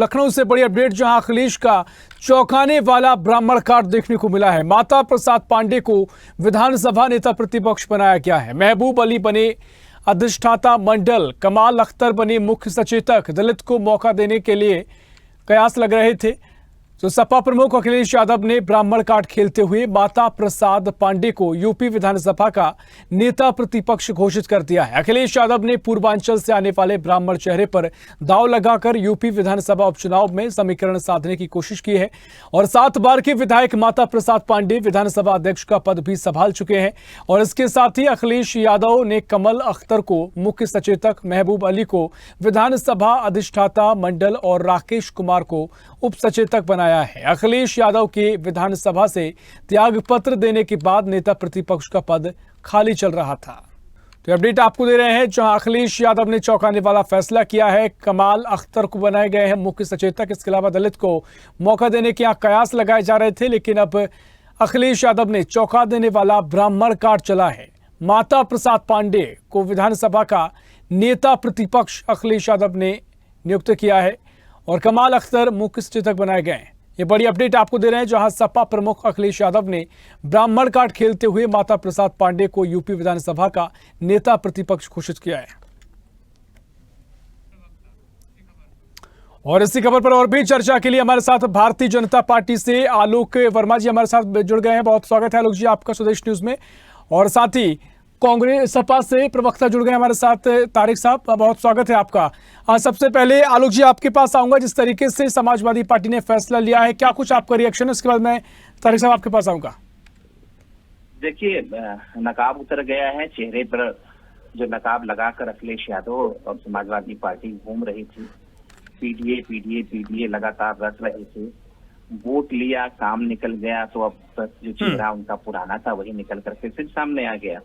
लखनऊ से बड़ी अपडेट, जहां अखिलेश का चौंकाने वाला ब्राह्मण कार्ड देखने को मिला है। माता प्रसाद पांडे को विधानसभा नेता प्रतिपक्ष बनाया गया है। महबूब अली बने अधिष्ठाता मंडल, कमाल अख्तर बने मुख्य सचेतक। दलित को मौका देने के लिए कयास लग रहे थे तो सपा प्रमुख अखिलेश यादव ने ब्राह्मण कार्ड खेलते हुए माता प्रसाद पांडे को यूपी विधानसभा का नेता प्रतिपक्ष घोषित कर दिया है। अखिलेश यादव ने पूर्वांचल से आने वाले ब्राह्मण चेहरे पर दांव लगाकर यूपी विधानसभा उपचुनाव में समीकरण साधने की कोशिश की है और 7 बार के विधायक माता प्रसाद पांडे विधानसभा अध्यक्ष का पद भी संभाल चुके हैं। और इसके साथ ही अखिलेश यादव ने कमल अख्तर को मुख्य सचेतक, महबूब अली को विधानसभा अधिष्ठाता मंडल और राकेश कुमार को उप सचेतक बनाया है। अखिलेश यादव के विधानसभा से त्यागपत्र देने के बाद नेता प्रतिपक्ष का पद खाली चल रहा था। तो अपडेट आपको दे रहे हैं, जहां अखिलेश यादव ने चौंकाने वाला फैसला किया है। कमाल अख्तर को बनाए गए हैं मुख्य सचेतक। इसके अलावा दलित को मौका देने के कयास लगाए जा रहे थे, लेकिन अब अखिलेश यादव ने चौंका देने वाला ब्राह्मण कार्ड चला है। माता प्रसाद पांडे को विधानसभा का नेता प्रतिपक्ष अखिलेश यादव ने नियुक्त किया है और कमाल अख्तर मुख्य सचेतक बनाए गए हैं। ये बड़ी अपडेट आपको दे रहे हैं, जहां सपा प्रमुख अखिलेश यादव ने ब्राह्मण कार्ड खेलते हुए माता प्रसाद पांडे को यूपी विधानसभा का नेता प्रतिपक्ष घोषित किया है। और इसी खबर पर और भी चर्चा के लिए हमारे साथ भारतीय जनता पार्टी से आलोक वर्मा जी हमारे साथ जुड़ गए हैं। बहुत स्वागत है आलोक जी आपका स्वदेश न्यूज में। और साथ ही कांग्रेस सपा से प्रवक्ता जुड़ गए हमारे साथ, तारिक साहब, बहुत स्वागत है आपका। सबसे पहले आलोक जी आपके पास आऊंगा। जिस तरीके से समाजवादी पार्टी ने फैसला लिया है, क्या कुछ आपका रिएक्शन है? उसके बाद मैं तारिक साहब आपके पास आऊंगा। देखिए, नकाब उतर गया है चेहरे पर। जो नकाब लगाकर अखिलेश यादव और समाजवादी पार्टी घूम रही थी, पीडीए पीडीए पीडीए लगातार रच रहे थे, वोट लिया, काम निकल गया, तो अब जो चेहरा उनका पुराना था वही निकल करके फिर सामने आ गया।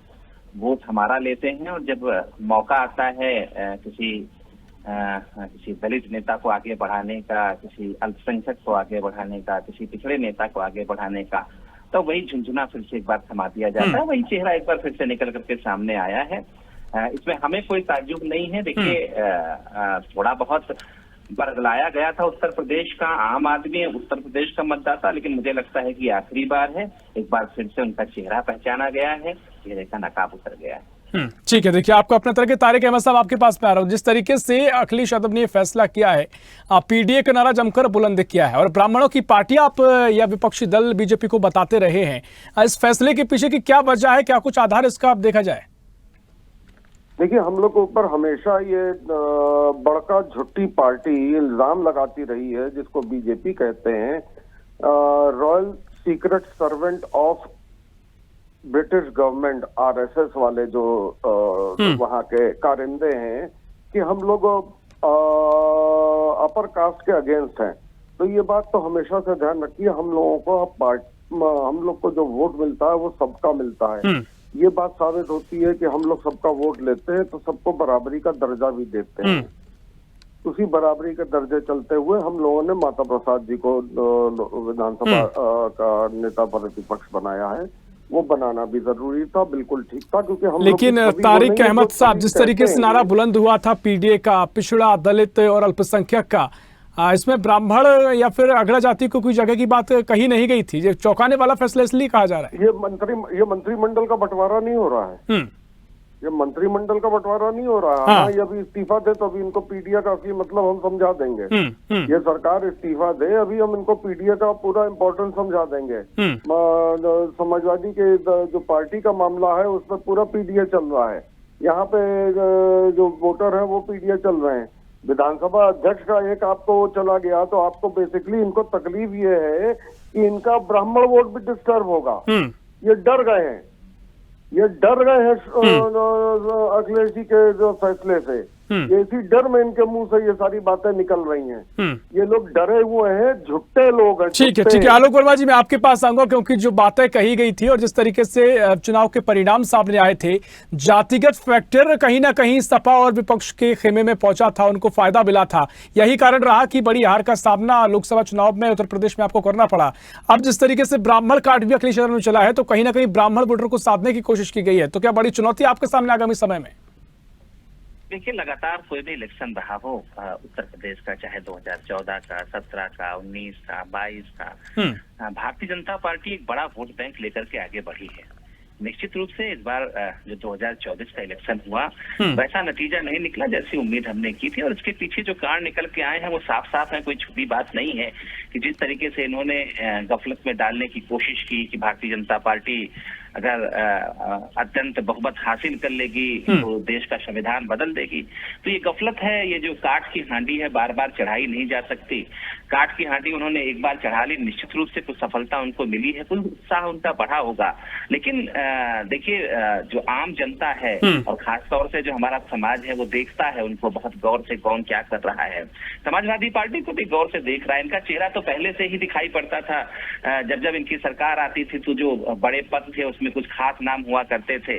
वोट हमारा लेते हैं और जब मौका आता है किसी दलित नेता को आगे बढ़ाने का, किसी अल्पसंख्यक को आगे बढ़ाने का, किसी पिछड़े नेता को आगे बढ़ाने का, तो वही झुंझुना फिर से एक बार थमा दिया जाता है। वही चेहरा एक बार फिर से निकल करके सामने आया है। इसमें हमें कोई ताज्जुब नहीं है। देखिए, थोड़ा बहुत बदलाया गया था उत्तर प्रदेश का, आम आदमी उत्तर प्रदेश का मतदाता, लेकिन मुझे लगता है कि आखिरी बार है। एक बार फिर से उनका चेहरा पहचाना गया है, चेहरे का नकाब उतर गया है। ठीक है। देखिए, आपको अपने तरह के तारिक अहमद साहब आपके पास में आ रहा हूँ। जिस तरीके से अखिलेश यादव ने फैसला किया है, पीडीए का नारा जमकर बुलंद किया है और ब्राह्मणों की पार्टी आप या विपक्षी दल बीजेपी को बताते रहे हैं, इस फैसले के पीछे की क्या वजह है, क्या कुछ आधार इसका आप देखा जाए? देखिए, हम लोग के ऊपर हमेशा ये बड़का झुट्टी पार्टी इल्जाम लगाती रही है, जिसको बीजेपी कहते हैं, royal secret servant of British government, RSS वाले जो वहाँ के कारिंदे हैं, कि हम लोग अपर कास्ट के अगेंस्ट हैं। तो ये बात तो हमेशा से ध्यान रखिए, हम लोग को जो वोट मिलता है वो सबका मिलता है। ये बात साबित होती है कि हम लोग सबका वोट लेते हैं तो सबको बराबरी का दर्जा भी देते हैं। उसी बराबरी के दर्जे चलते हुए हम लोगों ने माता प्रसाद जी को विधानसभा का नेता प्रतिपक्ष बनाया है। वो बनाना भी जरूरी था, बिल्कुल ठीक था, क्योंकि हम लेकिन तारिक अहमद साहब, जिस तरीके से नारा बुलंद हुआ था पीडीए का, पिछड़ा, दलित और अल्पसंख्यक का, इसमें ब्राह्मण या फिर अग्र जाति को कोई जगह की बात कही नहीं गई थी। ये चौंकाने वाला फैसला इसलिए कहा जा रहा है। ये मंत्रिमंडल का बंटवारा नहीं हो रहा है। ये मंत्रिमंडल का बंटवारा नहीं हो रहा है। हाँ, ये अभी इस्तीफा दे तो अभी इनको पीडीए का मतलब हम समझा देंगे। ये सरकार इस्तीफा दे, अभी हम इनको पीडीए का पूरा इम्पोर्टेंस समझा देंगे। समाजवादी के जो पार्टी का मामला है उसमें पूरा पीडीए चल रहा है। यहाँ पे जो वोटर है वो पीडीए चल रहे हैं। विधानसभा अध्यक्ष का एक आपको चला गया तो आपको बेसिकली इनको तकलीफ ये है कि इनका ब्राह्मण वोट भी डिस्टर्ब होगा। ये डर गए हैं, अखिलेश जी के जो फैसले से। ये इसी डर में इनके मुंह से ये सारी बातें निकल रही हैं। ये लोग डरे हुए हैं, झुट्टे लोग हैं। ठीक है आलोक वर्मा जी, मैं आपके पास आऊंगा, क्योंकि जो बातें कही गई थी और जिस तरीके से चुनाव के परिणाम सामने आए थे, जातिगत फैक्टर कहीं ना कहीं सपा और विपक्ष के खेमे में पहुंचा था, उनको फायदा मिला था। यही कारण रहा कि बड़ी हार का सामना लोकसभा चुनाव में उत्तर प्रदेश में आपको करना पड़ा। अब जिस तरीके से ब्राह्मण कार्ड भी अखिलेश यादव ने चला है, तो कहीं ना कहीं ब्राह्मण वोटर को साधने की कोशिश की गई है। तो क्या बड़ी चुनौती आपके सामने आगामी समय में? देखिए, लगातार कोई भी इलेक्शन रहा हो उत्तर प्रदेश का, चाहे 2014 का, 17 का, 19 का, 22 का, भारतीय जनता पार्टी एक बड़ा वोट बैंक लेकर के आगे बढ़ी है। निश्चित रूप से इस बार जो 2024 का इलेक्शन हुआ वैसा नतीजा नहीं निकला जैसी उम्मीद हमने की थी, और इसके पीछे जो कारण निकल के आए हैं वो साफ साफ है, कोई छुपी बात नहीं है कि जिस तरीके से इन्होंने गफलत में डालने की कोशिश की कि भारतीय जनता पार्टी अगर अत्यंत बहुमत हासिल कर लेगी तो देश का संविधान बदल देगी। तो ये गफलत है, ये जो काठ की हांडी है बार बार चढ़ाई नहीं जा सकती। काठ की हांडी उन्होंने एक बार चढ़ा ली, निश्चित रूप से कुछ सफलता उनको मिली है, कुछ उत्साह उनका बढ़ा होगा, लेकिन देखिए जो आम जनता है और खासतौर से जो हमारा समाज है वो देखता है उनको बहुत गौर से, कौन क्या कर रहा है। समाजवादी पार्टी को भी गौर से देख रहा है, इनका चेहरा तो पहले से ही दिखाई पड़ता था। जब इनकी सरकार आती थी तो जो बड़े पद थे उसमें कुछ खास नाम हुआ करते थे,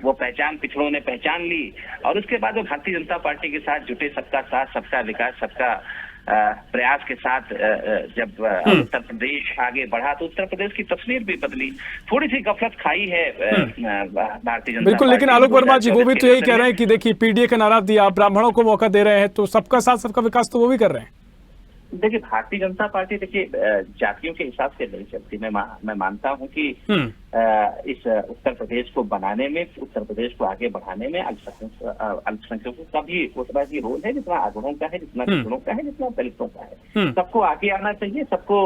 वो पहचान पिछड़ों ने पहचान ली, और उसके बाद वो भारतीय जनता पार्टी के साथ जुटे, सबका साथ, सबका विकास, सबका प्रयास के साथ जब उत्तर प्रदेश आगे बढ़ा तो उत्तर प्रदेश की तस्वीर भी बदली। थोड़ी सी गफलत खाई है भारतीय जनता बिल्कुल, लेकिन आलोक वर्मा जी वो भी तो यही कह रहे हैं कि देखिए पीडीए का नारा दिया, ब्राह्मणों को मौका दे रहे हैं, तो सबका साथ सबका विकास तो वो भी कर रहे हैं। देखिए, भारतीय जनता पार्टी देखिए जातियों के हिसाब से नहीं चलती। मैं मानता हूं कि इस उत्तर प्रदेश को बनाने में, उत्तर प्रदेश को आगे बढ़ाने में अल्पसंख्यकों का भी उतना ही रोल है जितना अगड़ों का है, जितना पिछड़ों का है, जितना दलितों का है। सबको आगे आना चाहिए, सबको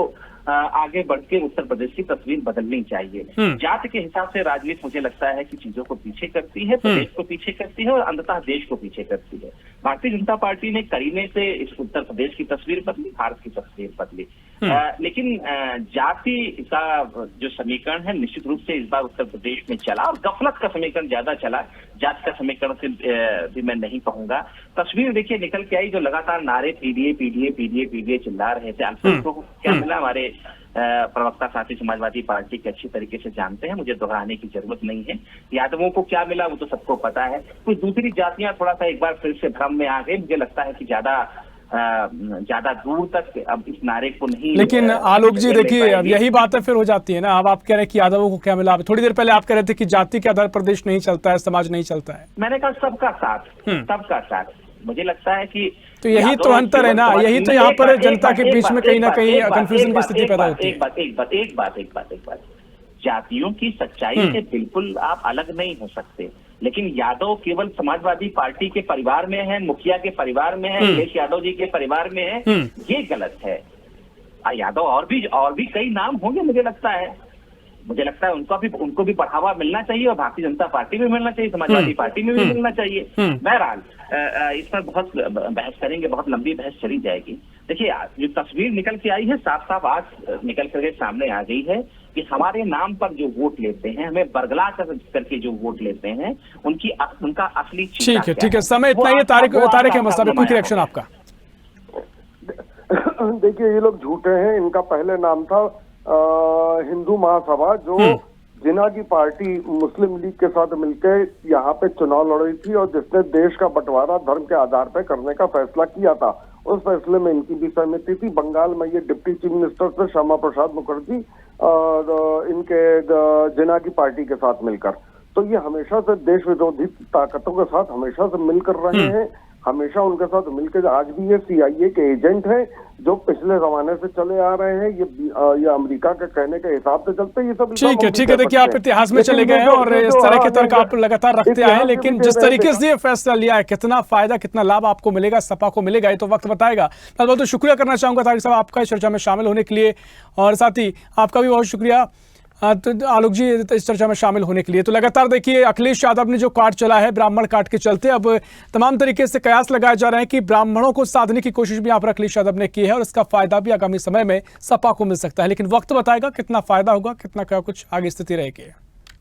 आगे बढ़ के उत्तर प्रदेश की तस्वीर बदलनी चाहिए। जाति के हिसाब से राजनीति मुझे लगता है कि चीजों को पीछे करती है, प्रदेश को पीछे करती है और अंततः देश को पीछे करती है। भारतीय जनता पार्टी ने करीने से इस उत्तर प्रदेश की तस्वीर बदली, भारत की तस्वीर बदली, लेकिन जाति का जो समीकरण है निश्चित रूप से इस बार उत्तर प्रदेश में चला, और गफलत का समीकरण ज्यादा चला, जाति का समीकरण से भी मैं नहीं कहूंगा। तस्वीर देखिए निकल के आई, जो लगातार नारे पीडीए पीडीए पीडीए पीडीए चिल्ला रहे थे, अल्पसंख्यकों को क्या मिला? हमारे प्रवक्ता साथी समाजवादी पार्टी के अच्छी तरीके से जानते हैं, मुझे दोहराने की जरूरत नहीं है। यादवों को क्या मिला वो तो सबको पता है। कुछ दूसरी जातियां थोड़ा सा एक बार फिर से भ्रम में आ गई, मुझे लगता है कि ज्यादा दूर तक अब इस नारे को नहीं। लेकिन आलोक जी देखिए, अब यही बातें फिर हो जाती है ना, अब आप कह रहे हैं कि यादवों को क्या मिला, थोड़ी देर पहले आप कह रहे थे कि जाति के आधार पर देश नहीं चलता है, समाज नहीं चलता है। मैंने कहा सबका साथ, सबका साथ। मुझे लगता है कि तो यही तो अंतर है ना, यही तो यहाँ पर जनता के बीच में कहीं ना कहीं कंफ्यूजन की स्थिति पैदा होती है। एक बात, जातियों की सच्चाई से बिल्कुल आप अलग नहीं हो सकते, लेकिन यादव केवल समाजवादी पार्टी के परिवार में है, मुखिया के परिवार में है, अखिलेश यादव जी के परिवार में है, ये गलत है। यादव और भी कई नाम होंगे, मुझे लगता है उनको भी बढ़ावा मिलना चाहिए, और भारतीय जनता पार्टी में मिलना चाहिए, समाजवादी पार्टी में भी मिलना चाहिए। बहरहाल इस पर बहुत बहस करेंगे, बहुत लंबी बहस चली जाएगी। देखिए, जो तस्वीर निकल के आई है साफ साफ आज निकल करके सामने आ गई है कि हमारे नाम पर जो वोट लेते हैं, हमें बरगला करके जो वोट लेते हैं, उनका असली ठीक है, समय इतना ही। तारिक अहमद साहब, क्विक रिएक्शन आपका। देखिए, ये लोग झूठे हैं। इनका पहले नाम था हिंदू महासभा, जो जिन्ना की पार्टी मुस्लिम लीग के साथ मिलकर यहाँ पे चुनाव लड़ी थी, और जिसने देश का बंटवारा धर्म के आधार पर करने का फैसला किया था। उस फैसले में इनकी भी सहमति थी। बंगाल में ये डिप्टी चीफ मिनिस्टर थे श्यामा प्रसाद मुखर्जी और इनके जिन्ना की पार्टी के साथ मिलकर। तो ये हमेशा से देश विरोधी ताकतों के साथ हमेशा से मिलकर रहे हैं, हमेशा उनके साथ मिलकर। आज भी ये CIA के एजेंट हैं जो पिछले जमाने से चले आ रहे हैं। ये अमेरिका के कहने के हिसाब से चलते ये सब। ठीक है, देखिए आप इतिहास में चले गए हैं और इस तरह के तर्क आप लगातार रखते आए हैं, लेकिन जिस तरीके से ये फैसला लिया है, कितना फायदा, कितना लाभ आपको मिलेगा, सपा को मिलेगा, ये तो वक्त बताएगा। मैं बहुत शुक्रिया करना चाहूंगा तारिक साहब आपका इस चर्चा में शामिल होने के लिए, और साथ ही आपका भी बहुत शुक्रिया तो आलोक जी इस चर्चा में शामिल होने के लिए। तो लगातार देखिए, अखिलेश यादव ने जो काट चला है ब्राह्मण काट के चलते, अब तमाम तरीके से कयास लगाए जा रहे हैं कि ब्राह्मणों को साधने की कोशिश भी यहाँ पर अखिलेश यादव ने की है, और इसका फायदा भी आगामी समय में सपा को मिल सकता है। लेकिन वक्त बताएगा कितना फायदा होगा, कितना क्या कुछ आगे स्थिति रहेगी।